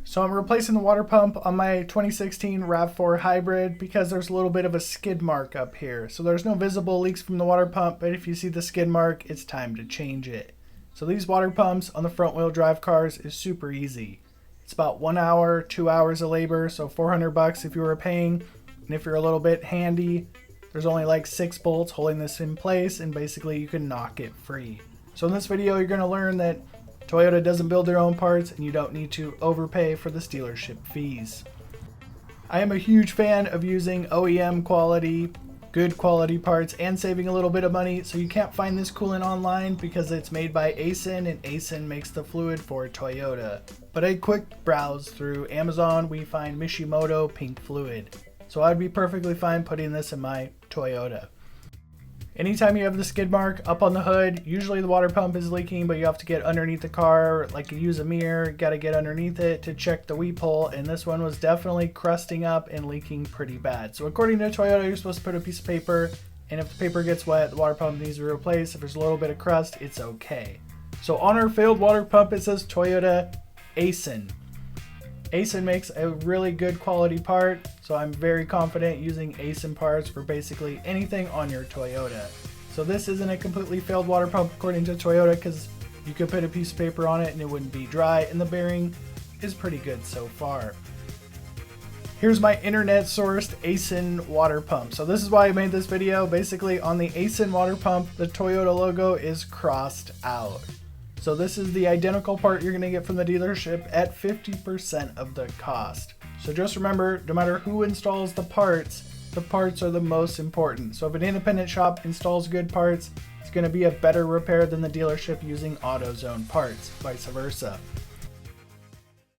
So I'm replacing the water pump on my 2016 RAV4 hybrid because there's a little bit of a skid mark up here. So there's no visible leaks from the water pump, but if you see the skid mark, it's time to change it. So these water pumps on the front wheel drive cars is super easy. It's about 1 hour, 2 hours of labor, so $400 if you were paying. And if you're a little bit handy, there's only like 6 bolts holding this in place, and basically you can knock it free. So in this video, you're going to learn that Toyota doesn't build their own parts and you don't need to overpay for the dealership fees. I am a huge fan of using OEM quality, good quality parts and saving a little bit of money, so you can't find this coolant online because it's made by ASIN and ASIN makes the fluid for Toyota. But a quick browse through Amazon, we find Mishimoto pink fluid. So I'd be perfectly fine putting this in my Toyota. Anytime you have the skid mark up on the hood, usually the water pump is leaking, but you have to get underneath the car, like you use a mirror, got to get underneath it to check the weep hole, and this one was definitely crusting up and leaking pretty bad. So according to Toyota, you're supposed to put a piece of paper, and if the paper gets wet, the water pump needs to be replaced. If there's a little bit of crust, it's okay. So on our failed water pump, it says Toyota ASIN. ASIN makes a really good quality part, so I'm very confident using ASIN parts for basically anything on your Toyota. So this isn't a completely failed water pump according to Toyota, because you could put a piece of paper on it and it wouldn't be dry, and the bearing is pretty good so far. Here's my internet sourced ASIN water pump. So this is why I made this video. Basically on the ASIN water pump, the Toyota logo is crossed out. So this is the identical part you're going to get from the dealership at 50% of the cost. So just remember, no matter who installs the parts are the most important. So if an independent shop installs good parts, it's going to be a better repair than the dealership using AutoZone parts, vice versa.